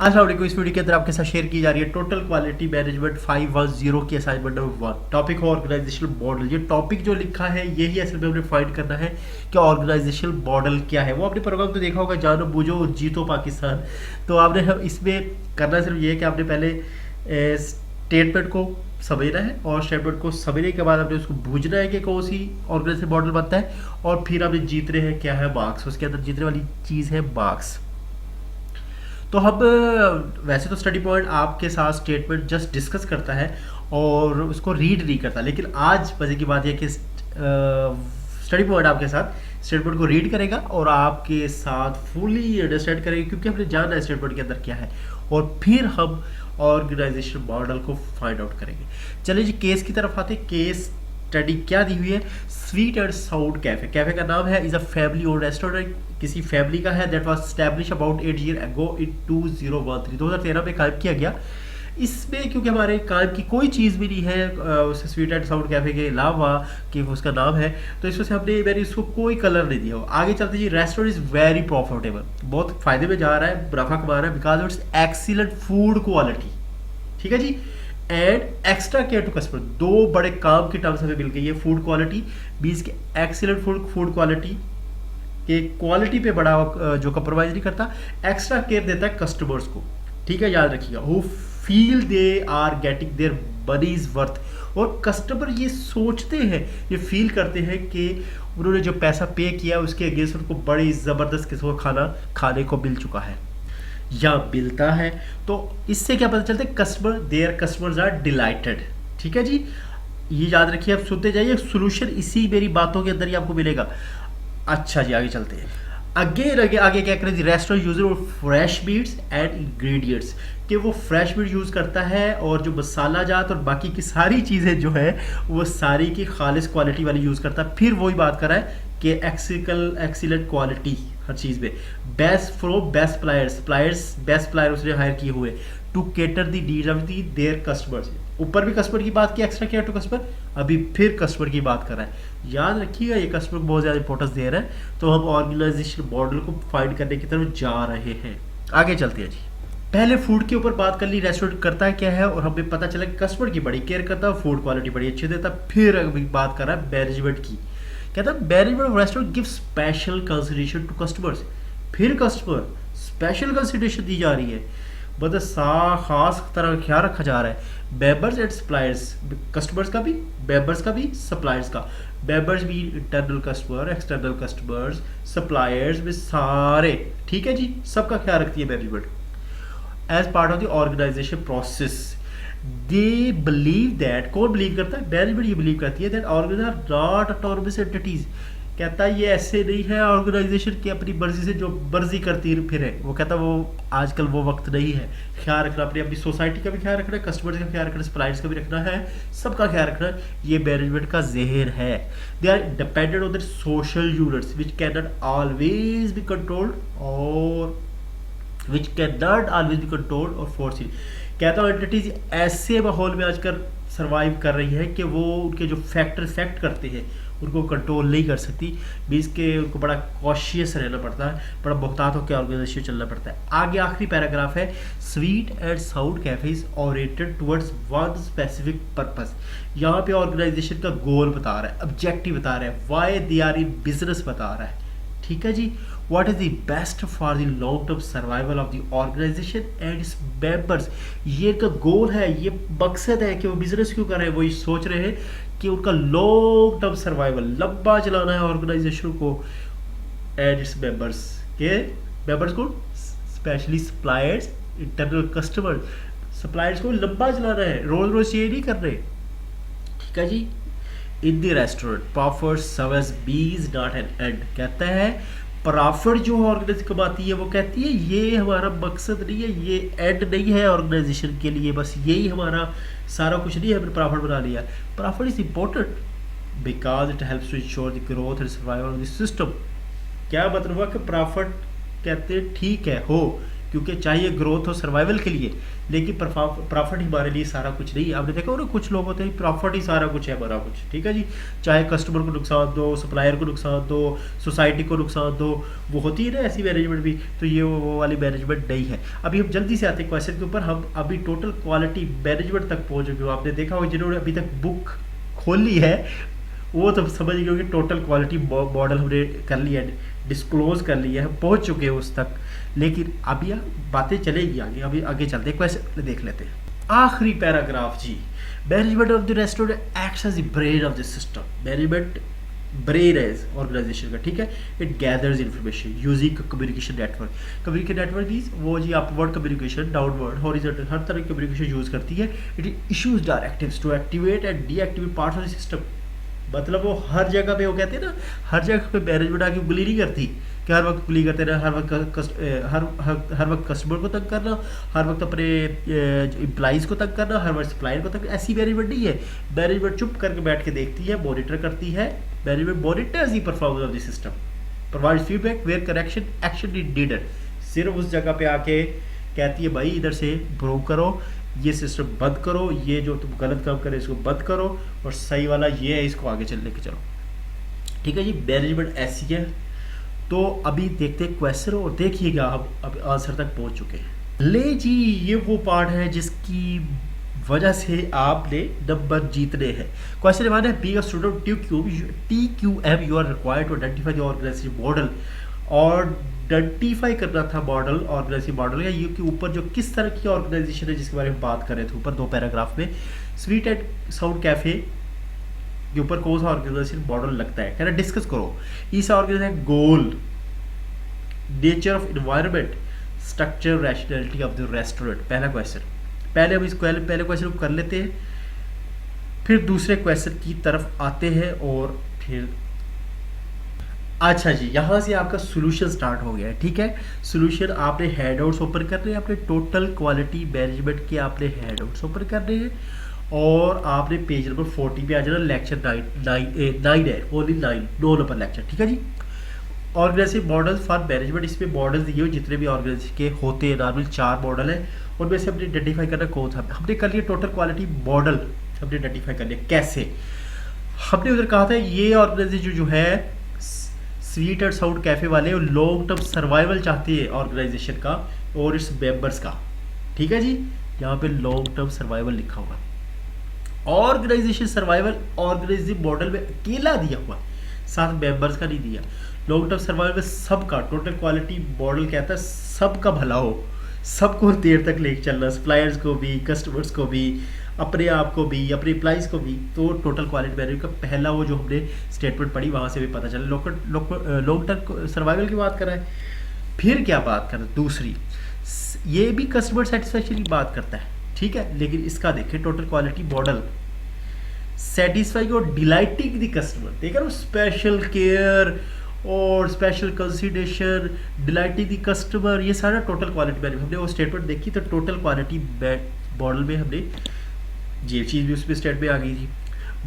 अस्सलाम वालेकुम। इस वीडियो के अंदर आपके साथ शेयर की जा रही है टोटल क्वालिटी मैनेजमेंट 510 की असाइनमेंट नंबर 1। टॉपिक है ऑर्गेनाइजेशनल मॉडल। ये टॉपिक जो लिखा है यही असल में हमने फाइंड करना है कि ऑर्गेनाइजेशनल मॉडल क्या है। वो आपने प्रोग्राम तो देखा होगा, जानो बूझो और जीतो पाकिस्तान। तो आपने इसमें करना सिर्फ ये है कि आपने पहले स्टेटमेंट को समझना है और स्टेटमेंट को समझने के बाद आपने उसको बूझना है कि कौन सी ऑर्गेनाइजेशन मॉडल बनता है, और फिर आपने जीतने हैं क्या है मार्क्स। उसके अंदर जीतने वाली चीज़ है मार्क्स। तो हम वैसे तो स्टडी पॉइंट आपके साथ स्टेटमेंट जस्ट डिस्कस करता है और उसको रीड नहीं करता, लेकिन आज मजे की बात यह कि स्टडी पॉइंट आपके साथ स्टेटमेंट को रीड करेगा और आपके साथ फुली अंडरस्टैंड करेगा, क्योंकि हमने जानना है स्टेटमेंट के अंदर क्या है, और फिर हम ऑर्गेनाइजेशन मॉडल को फाइंड आउट करेंगे। चलिए जी केस की तरफ आते। केस स्टडी क्या दी हुई है? Sweet and sound cafe. Cafe का नाम है is a family owned restaurant, किसी फैमिली का है, that was establish about 8 year ago in 2013 में कायम किया गया। इसमें क्योंकि हमारे काम की कोई चीज़ भी नहीं है उस स्वीट एंड साउंड कैफे के अलावा कि उसका नाम है, तो इस वजह से मैंने इसको कोई कलर नहीं दिया। आगे चलते जी। रेस्टोरेंट इज वेरी प्रॉफिटेबल, बहुत फायदे में जा रहा है, मुनाफा कमा रहा है, because it's excellent food quality. ठीक है जी। And extra care to customer, दो बड़े काम की टर्म्स हमें मिल गई है। फूड क्वालिटी मीन्स के एक्सीलेंट फूड क्वालिटी के क्वालिटी पे बड़ा जो कंप्रोमाइज नहीं करता, एक्स्ट्रा केयर देता है कस्टमर्स को। ठीक है, याद रखिएगा। Who feel they are getting their money's worth, और कस्टमर ये सोचते हैं, ये फील करते हैं कि उन्होंने जो पैसा पे किया उसके अगेंस्ट उनको बड़ी ज़बरदस्त किस्म का खाना खाने को मिल चुका है या मिलता है। तो इससे क्या पता चलता है? Customer there customers are delighted. ठीक है जी, ये याद रखिए। आप सुनते जाइए, सोल्यूशन इसी मेरी बातों के अंदर ही आपको मिलेगा। अच्छा जी, आगे चलते हैं। आगे क्या करें? Restaurant user fresh meets and ingredients, कि वो फ्रेश मीट यूज़ करता है और जो मसाला जात और बाकी की सारी चीज़ें जो है वो सारी की खालिश क्वालिटी वाली यूज़ करता है। फिर वही बात कर रहा है कि एक्सीलेंट क्वालिटी हर चीज़ में। Best from best suppliers best supplier उसने हायर किए हुए to cater the needs of the their customers. ऊपर भी कस्टमर की बात की, एक्स्ट्रा केयर टू कस्टमर, अभी फिर कस्टमर की बात कर रहा है। याद रखिएगा, ये कस्टमर को बहुत ज़्यादा इंपॉर्टेंस दे रहा है। तो हम ऑर्गेनाइजेशन मॉडल को फाइंड करने की तरफ जा रहे हैं। आगे चलते हैं जी। पहले फूड के ऊपर बात कर ली, रेस्टोरेंट करता है क्या है, और हमें पता चला कि कस्टमर की बड़ी केयर करता है, फूड क्वालिटी बड़ी अच्छी देता है। फिर अभी बात कर रहा है मैनेजमेंट की। कहता है management of restaurant give special consideration to customers. फिर कस्टमर स्पेशल कंसिडरेशन दी जा रही है, मतलब खास तरह का ख्याल रखा जा रहा है। मेंबर्स एंड सप्लायर्स, कस्टमर्स का भी, मेंबर्स का भी, सप्लायर्स का। मेंबर्स भी internal customer, external customers, suppliers में सारे। ठीक है जी, सबका ख्याल रखती है management as part of the organisation process. They believe that, कौन बिलीव करता है? मैनेजमेंट ये बिलीव करती है that organisation are not autonomous entities. कहता है ये ऐसे नहीं है ऑर्गेनाइजेशन की अपनी मर्जी से जो मर्जी करती फिर है। वो कहता है वो आजकल वो वक्त नहीं है। ख्याल रखना अपनी सोसाइटी का भी ख्याल रखना है, कस्टमर्स का ख्याल रखना है, सप्लायर्स का भी रखना है, सबका ख्याल रखना है। ये मैनेजमेंट का जहर है। They are dependent on the social units which can not always be controlled और which can not always be controlled और फोर्सिंग। कहता हूँ एंटिटीज ऐसे माहौल में आजकल सर्वाइव कर रही है कि वो उनके जो फैक्टर इफेक्ट करते हैं उनको कंट्रोल नहीं कर सकती। बीच के उनको बड़ा कॉशियस रहना पड़ता है, बड़ा मुहतात होकर ऑर्गेनाइजेशन चलना पड़ता है। आगे आखिरी पैराग्राफ है। Sweet and sound cafe is oriented towards one specific purpose. यहाँ पे ऑर्गेनाइजेशन का गोल बता रहा है, ऑब्जेक्टिव बता रहा है, why they are in business बता रहा है। ठीक है जी। What is the best for the long term survival of the organization and its members। ये का गोल है, ये मकसद है कि वो बिजनेस क्यों कर रहे हैं। वो ये सोच रहे हैं कि उनका लॉन्ग टर्म सर्वाइवल, लंबा चलाना है ऑर्गेनाइजेशन को एंड इट्स मेंबर्स के। मेंबर्स को specially suppliers, internal customer, suppliers को लंबा चलाना है, रोज रोज ये नहीं कर रहे। ठीक है जी। In the restaurant profit service is not an end. कहता है प्रॉफिट जो ऑर्गेनाइजेशन कमाती है वो कहती है ये हमारा मकसद नहीं है, ये एंड नहीं है ऑर्गेनाइजेशन के लिए, बस यही हमारा सारा कुछ नहीं है, हमने प्रॉफिट बना लिया। Profit is important because it helps to ensure the growth and survival of the system. क्या मतलब हुआ कि प्रॉफिट कहते हैं ठीक है हो, क्योंकि चाहिए ग्रोथ और सर्वाइवल के लिए, लेकिन प्रॉफिट हमारे लिए सारा कुछ नहीं है। आपने देखा ना कुछ लोग होते हैं प्रॉफिट ही सारा कुछ है हमारा कुछ, ठीक है जी। चाहे कस्टमर को नुकसान दो, सप्लायर को नुकसान दो, सोसाइटी को नुकसान दो, वो होती है ना ऐसी मैनेजमेंट भी। तो ये वो वाली मैनेजमेंट नहीं है। अभी हम जल्दी से आते हैं क्वेश्चन के ऊपर। हम अभी टोटल क्वालिटी मैनेजमेंट तक पहुँच चुके हो। आपने देखा हो जिन्होंने अभी तक बुक खोली है वो तो समझ गए कि टोटल क्वालिटी मॉडल हमने कर लिया है, डिस्क्लोज कर लिया है, पहुंच चुके हैं उस तक। लेकिन अभी बातें चलेगी आगे, अभी आगे चलते हैं, क्वेश्चन देख लेते हैं। आखिरी पैराग्राफ जी, management of the restaurant acts as the brain of the system. Management brain है ऑर्गेनाइजेशन का, ठीक है। It gathers information using communication network. Communication network means वो जी अपवर्ड कम्युनिकेशन, डाउनवर्ड, हॉरिजॉन्टल, हर तरह की कम्युनिकेशन यूज करती है। It issues directives to activate and deactivate parts of the system. मतलब वो हर जगह पे, वो कहते हैं ना हर जगह पे मैनेजमेंट आके उंगली नहीं करती कि हर वक्त उंगली करते रहना, हर वक्त कस्टमर को तंग करना, हर वक्त अपने एम्प्लॉइज़ को तंग करना, हर वक्त सप्लायर को तंग। ऐसी मैनेजमेंट नहीं है। मैनेजमेंट चुप करके बैठ के देखती है, मॉनिटर करती है। Management monitors the performance of the system, provide feedback where correction action is needed. सिर्फ उस जगह पे आके कहती है भाई इधर से इम्प्रूव करो, ये सिस्टम बंद करो, ये जो तुम गलत काम करे इसको बंद करो, और सही वाला ये है इसको आगे चलने के चलो, ठीक है जी। मैनेजमेंट ऐसी है। तो अभी देखते हैं क्वेश्चन, और देखिएगा हम अब आंसर तक पहुंच चुके हैं। ले जी, ये वो पार्ट है जिसकी वजह से आपने नंबर जीतने हैं। क्वेश्चन हमारे be a student TQM you are required to identify the organisation model. और आइडेंटिफाई करना था मॉडल, ऑर्गेनाइजेशन मॉडल या ये के ऊपर जो किस तरह की ऑर्गेनाइजेशन है जिसके बारे में बात कर रहे थे ऊपर 2 पैराग्राफ में। स्वीट एंड साउंड कैफे के ऊपर कौन सा ऑर्गेनाइजेशन मॉडल लगता है, कहना डिस्कस करो। इस organisation goal, nature of environment, structure, rationality of the restaurant. पहला क्वेश्चन, पहले हम इस पहले क्वेश्चन को कर लेते हैं, फिर दूसरे क्वेश्चन की तरफ आते हैं, और फिर अच्छा जी यहाँ से आपका सोल्यूशन स्टार्ट हो गया है, ठीक है। सोल्यूशन आपने हैंडआउट्स ओपन करने हैं, आपने टोटल क्वालिटी मैनेजमेंट के आपने हैंडआउट्स ओपन करने हैं, और आपने पेज नंबर 40 पे आ जाना। लेक्चर 9 है, ओनली 9 नंबर लेक्चर, ठीक है जी। ऑर्गेनाइजेशन मॉडल फॉर मैनेजमेंट, इसमें मॉडल दिए हुए जितने भी ऑर्गेनाइजेशन के होते हैं, नॉर्मल 4 मॉडल है, उनमें से हमने आइडेंटिफाई करना कौन सा। हमने कर लिया टोटल क्वालिटी मॉडल, हमने आइडेंटिफाई कर लिया कैसे। हमने उधर कहा था ये ऑर्गेनाइजेशन जो है स्वीट एंड साउंड कैफे वाले लॉन्ग टर्म सर्वाइवल चाहती है ऑर्गेनाइजेशन का और इस मेंबर्स का, ठीक है जी। यहाँ पे लॉन्ग टर्म सर्वाइवल लिखा हुआ है। ऑर्गेनाइजेशन सर्वाइवल ऑर्गेनाइजेशन मॉडल में अकेला दिया हुआ है, साथ मेंबर्स का नहीं दिया। लॉन्ग टर्म सर्वाइवल में सबका टोटल क्वालिटी मॉडल कहता है सबका भला हो, सबको देर तक लेके चलना, सप्लायर्स को भी, कस्टमर्स को भी, अपने आप को भी, अपने एम्प्लॉइज़ को भी। तो टोटल क्वालिटी मैनेजमेंट का पहला वो जो हमने स्टेटमेंट पढ़ी वहाँ से भी पता चला लॉन्ग टर्म सर्वाइवल की बात कर रहा है। फिर क्या बात कर रहा है दूसरी, ये भी कस्टमर सेटिस्फेक्शन की बात करता है, ठीक है। लेकिन इसका देखें टोटल क्वालिटी मॉडल सेटिस्फाइंग और डिलाइटिंग द कस्टमर, देखा ना, स्पेशल केयर और स्पेशल कंसिडरेशन, डिलाइटिंग द कस्टमर, ये सारा टोटल क्वालिटी मैनेजमेंट। हमने वो स्टेटमेंट देखी तो टोटल क्वालिटी मॉडल में हमने ये चीज़ भी उसमें स्टेट में आ गई थी।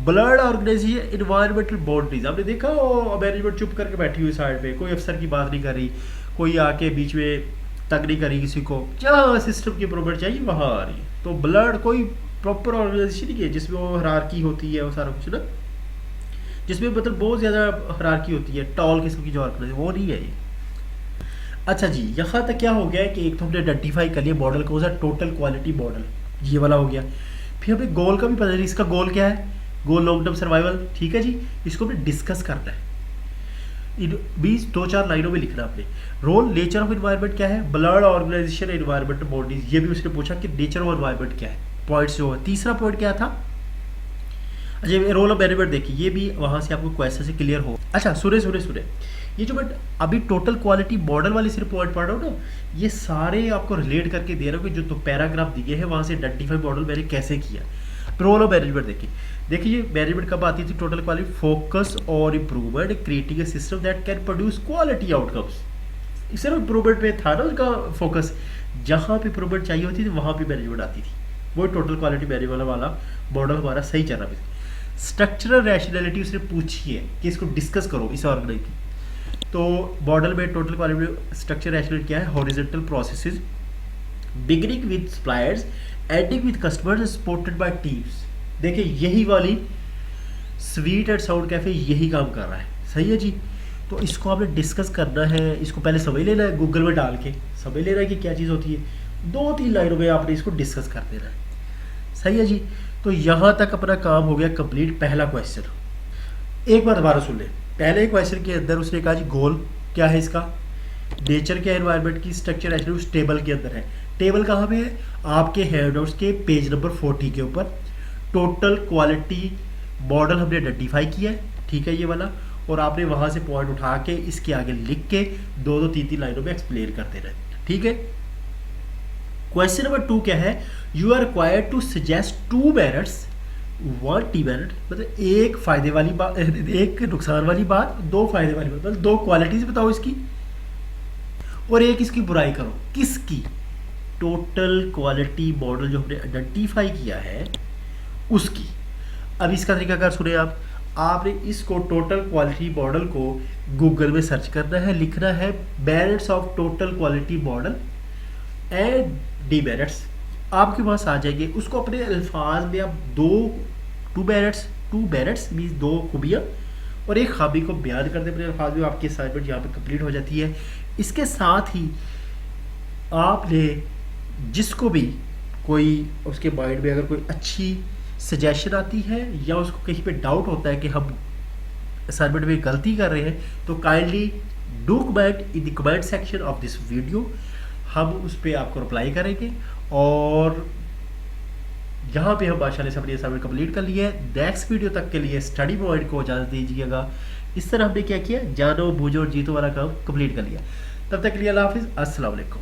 ब्लड ऑर्गेनाइजेशन एनवायरमेंटल बाउंड्रीज, आपने देखा वो मैनेजमेंट चुप करके बैठी हुई साइड पे, कोई अफसर की बात नहीं कर रही, कोई आके बीच में तंग नहीं करी किसी को, जहाँ सिस्टम की इम्प्रूवमेंट चाहिए वहाँ आ रही है। तो ब्लड कोई प्रॉपर ऑर्गेनाइजेशन नहीं है जिसमें वो हायरार्की होती है, वो सारा कुछ ना, जिसमें मतलब बहुत ज़्यादा हायरार्की होती है, टॉल किस्म की जो ऑर्गेनाइजेशन, वो नहीं है ये। अच्छा जी, यहाँ तक क्या हो गया है कि एक तो हमने आइडेंटिफाई कर लिया मॉडल कौन सा, टोटल क्वालिटी मॉडल, ये वाला हो गया। फिर हमें गोल का भी पता नहीं, इसका गोल क्या है, गोल लॉन्ग टर्म सर्वाइवल, ठीक है जी। इसको हमने डिस्कस करना है, 2-4 लाइनों में लिखना आपने। रोल, नेचर ऑफ एनवायरनमेंट क्या है, ब्लड ऑर्गेनाइजेशन एनवायरनमेंट बॉडीज, ये भी उसने पूछा कि नेचर ऑफ एनवायरनमेंट क्या है, पॉइंट्स जो है। तीसरा पॉइंट क्या था, अच्छा रोल ऑफ मैनेजमेंट देखिए, ये भी वहाँ से आपको क्वेश्चन से क्लियर हो। अच्छा सुने ये जो मैं अभी टोटल क्वालिटी मॉडल वाली सिर्फ पॉइंट पढ़ रहा हूँ ना, ये सारे आपको रिलेट करके दे रहा हूँ कि जो तो पैराग्राफ दिए हैं वहाँ से आइडेंटिफाई मॉडल मैंने कैसे किया। रोल ऑफ मैनेजमेंट देखिए ये मैनेजमेंट कब आती थी, टोटल क्वालिटी फोकस और improvement, creating a system that can produce quality outcomes. सिर्फ इम्प्रूवमेंट में था ना उसका फोकस, जहाँ पे इम्प्रूवमेंट चाहिए होती थी वहाँ पे मैनेजमेंट आती थी। वो टोटल क्वालिटी मैनेजमेंट वाला मॉडल हमारा सही चल रहा है। स्ट्रक्चरल रैशनैलिटी उसने पूछी है कि इसको डिस्कस करो इस ऑर्गेनाइज की। तो मॉडल में टोटल क्वालिटी स्ट्रक्चर रैशनैलिटी क्या है, horizontal processes beginning with suppliers, ending with customers, supported by teams. देखिए यही वाली स्वीट एंड साउंड कैफे यही काम कर रहा है, सही है जी। तो इसको आपने डिस्कस करना है, इसको पहले समझ लेना है, गूगल में डाल के समझ लेना है कि क्या चीज़ होती है, 2-3 लाइनों में आपने इसको डिस्कस कर देना है, सही है जी। तो यहाँ तक अपना काम हो गया कंप्लीट। पहला क्वेश्चन एक बार दोबारा सुन लें। पहले क्वेश्चन के अंदर उसने कहा जी गोल क्या है इसका, नेचर के एनवायरनमेंट की स्ट्रक्चर एक्चुअली उस टेबल के अंदर है। टेबल कहाँ पे है, आपके हैंडआउट्स के पेज नंबर 40 के ऊपर। टोटल क्वालिटी मॉडल हमने आइडेंटिफाई किया है, ठीक है ये वाला, और आपने वहाँ से पॉइंट उठा के इसके आगे लिख के 2-3 लाइनों में एक्सप्लेन करते रहे, ठीक है। क्वेश्चन नंबर 2 क्या है, you are required to suggest 2 merits 1 demerit, मतलब एक फायदे वाली बात, एक नुकसान वाली बात, 2 फायदे वाली बात, मतलब 2 क्वालिटीज बताओ इसकी और एक इसकी बुराई करो। किसकी, टोटल क्वालिटी मॉडल जो हमने आइडेंटिफाई किया है उसकी। अब इसका तरीकाकार सुने आप, आपने इसको टोटल क्वालिटी मॉडल को गूगल में सर्च करना है, लिखना है merits of total quality model and demerits, आपके पास आ जाएंगे। उसको अपने अल्फाज में आप टू मेरिट्स मीन्स 2 खूबियाँ और एक खामी को बयान कर दे अपने अल्फाज में, आपकी असाइनमेंट यहाँ पे कंप्लीट हो जाती है। इसके साथ ही आपने जिसको भी कोई उसके माइंड में अगर कोई अच्छी सजेशन आती है या उसको कहीं पे डाउट होता है कि हम असाइनमेंट में गलती कर रहे हैं, तो kindly do comment in the comment section of this video, हम उस पर आपको रिप्लाई करेंगे। और यहाँ पे हम माशाल्लाह से अपनी असाइनमेंट कंप्लीट कर लिया है। नेक्स्ट वीडियो तक के लिए स्टडी पॉइंट को इजाज़त दीजिएगा। इस तरह हमने क्या किया, जानो बूझो और जीतो वाला काम कंप्लीट कर लिया। तब तक के लिए अल्लाह हाफिज़, अस्सलाम वालेकुम।